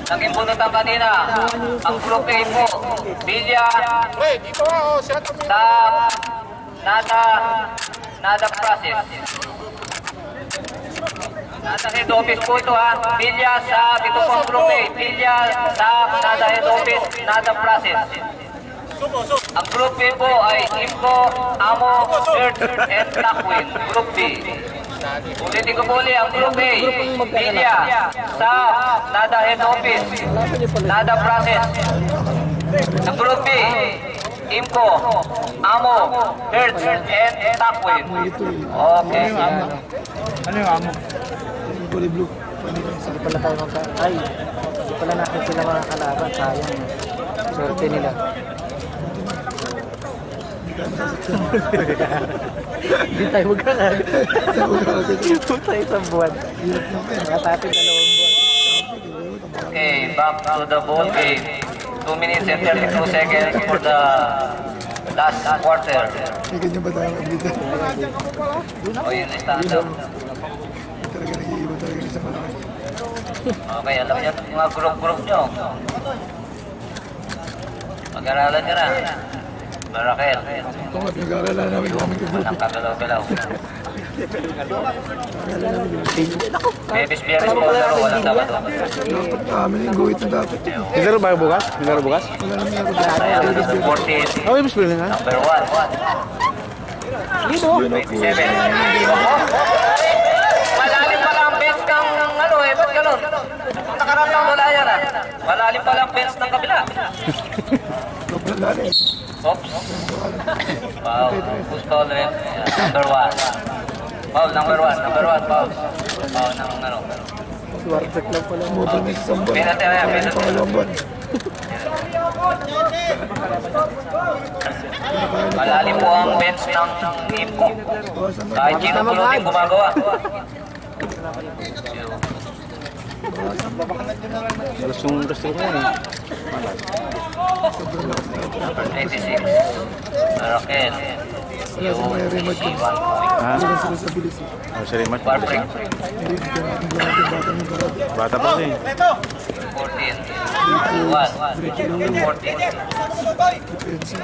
naging bunutan kanina. Ang group A po, Villa, Nada process. Nada head office po ito ha. Villa sa, ito po ang group A. Villa sa Nada head office, Nada process. Ang group B po ay Imco, Amo, Bird, and Takwin. Group B. Ulitin ko po ulit ang group A. Villa sa Nada head office, Nada process. Ang group B, Imco, Amo, Bird, and Takwin. Okay. Ano yung amo? Kulay blue. Hindi pala tayo ay, hindi pala natin sila mga kalaban. Sayang. Swerte nila. Hindi tayo magkakaroon. Puta isang buwan. Nakatapit 2 buwan. Okay, back to the ball game. 2 minutes and 32 seconds for the last quarter. May ganyan ba tayo dito? O yun, stand up. Talaga nag-iiba talaga sa malaki. Okay, alam niyo yung mga group nyo. Pag-aralan nyo na. Barakel. Ito nga, pinag-aaralan namin kami kagrupo. Walang kagalaw-galaw. Bebis Biyernes po, pero walang Sabado. Dapat namin yung guhit na dapat. Hindi na ba bukas? Hindi na bukas? Wala namin ako. Ayan, number 14. Oh, ibig sabihin nga. Number 1. 27. Malalim pala ang bench ng ano eh, ba't ganun? Nakarap lang wala yan ah. Malalim pala ang bench ng kabila. Oops. Foul. Who's foul rin? Number 1. Foul, number 1. Number 1, foul. Foul ng ano. Swartek lang pala. Mobile na isang buwan. Penalty na yan, penalty. Pangalawang buwan. Malalim po ang bench ng team ko. Kahit sino po yung gumagawa. Alas yung gusto ko yan eh. Number 26. Raquel. Wala sa may remote ko. Ha? Wala sila sa bilis. Oh, si Rimat. Bar break. Hindi ka natin natin bata ng karate. Bata pa siya eh. 14. 1. 14. Depensa.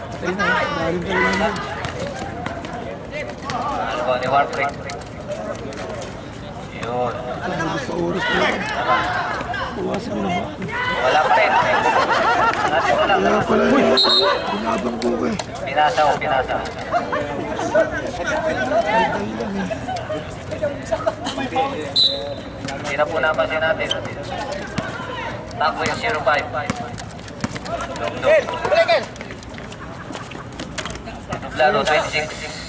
Patay na. Lalim ka lang. Ano ba ni war break? Yun. Gusto oras ko lang. Puwasin mo na ba? Wala pa rin. Natin wala. Kaya pala yun. Pinabang ko ko eh. Pinasa o pinasa. Hindi na po napansin natin. Takbo yung 05. Dublado 26.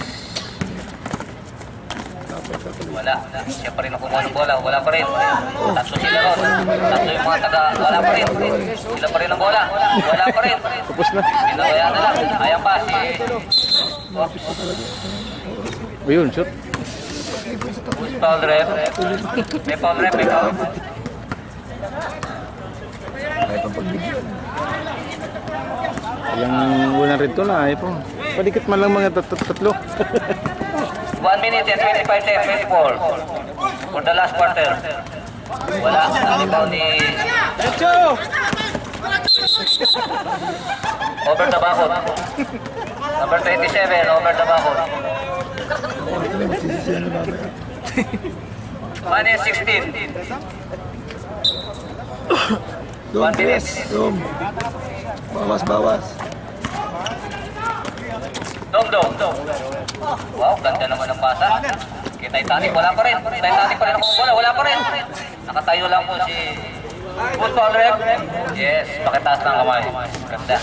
Wala. Siya pa rin ang kumuha ng bola. Wala pa rin. Tatlo sila ron. Tatlo yung mga taga. Wala pa rin. Sila pa rin ang bola. Wala pa rin. Tapos na. Pinawaya na lang. Ayan pa si... Ayun, shoot. Who's foul rep? May foul rep. May foul. Yung unang red ko na eh po. Padikit man lang mga tatlo. 1 minute and 25 seconds, 24. For the last quarter. Wala. Nalibaw ni... Over the bakot. Number 27, over the bakot. 1 and 16. 1 minute. Bawas, bawas. Dom. Wow, ganda naman ang pasa. Kay Titanic, wala pa rin. Titanic pa rin ang bola, wala pa rin. Nakatayo lang po si... Good foul rep. Yes, pakitaas ng kamay. Ganda.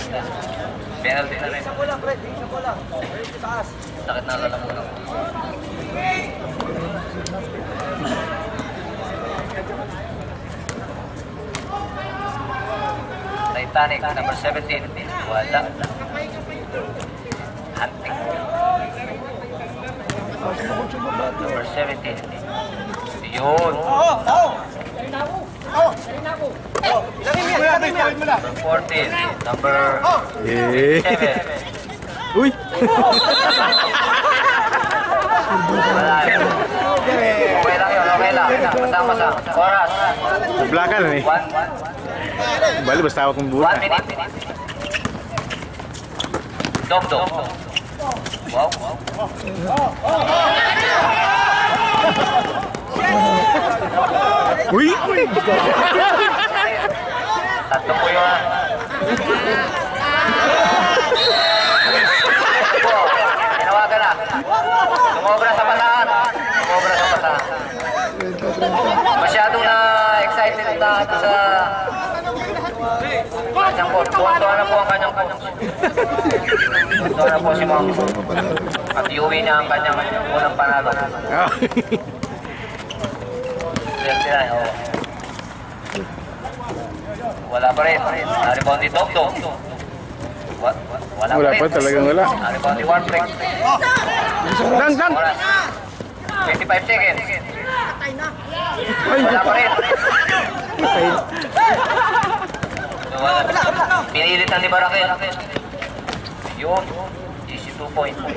Penalty na rin. Sakit na lang muna. Titanic, number 17. Wala. Hunting. Number 17. Yun. Number 14. Number 7. Uy! Okay lang yun, okay lang. Basa. Oras. Blakan eh. 1 Bali, basta ako kong buwan. minute. Dom. Wow. Uy! Tatlo po yun. Tinawagan na. Sumobra sa basahan. Masyadong na-excited na ito sa kanyang court. Tuwan-tuwa na po ang kanyang court. Tuwan na po si Mong. At iuwi niya ang kanyang unang panalo. Wala pa rin. Naribon ni Dom. Wala Wala pa, talagang wala. Naribon ni Warflex. Dang! Oras. 25 seconds. Wala pa rin. Pinilit na ni Barakel. Yun. Easy 2 point. 10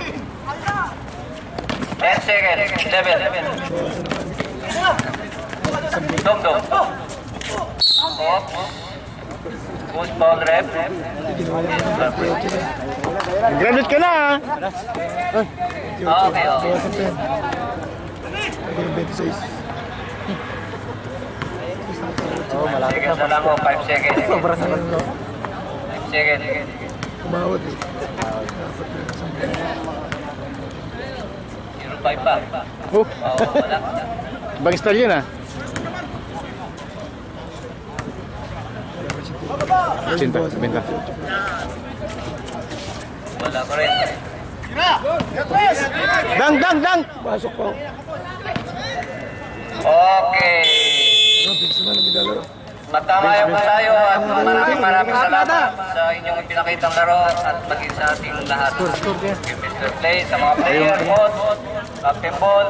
seconds. 11. Dom. Off. Good ball rep. Graduate ka na ah! Okay. Oo, malapit Seconds na lang 5 seconds. Sobra sa kanto. 5 seconds. Kumawad eh. 0-5 pa. Oh, Wala. ibang style yun ah. Cinta, benta. Wala pa rin. Dang! Pasok po. Okay. Bilis naman ang medalaro. Magtamayo po tayo at maraming salamat sa inyong pinakitang laro at maging sa ating lahat. Kay Mr. Play, sa mga player, coach, Captain Ball,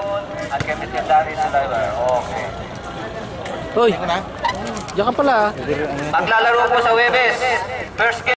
at kay Mr. Danny sa driver. Okay. Hoy! Diyan ka pala ah. Maglalaro po sa Webes. First game.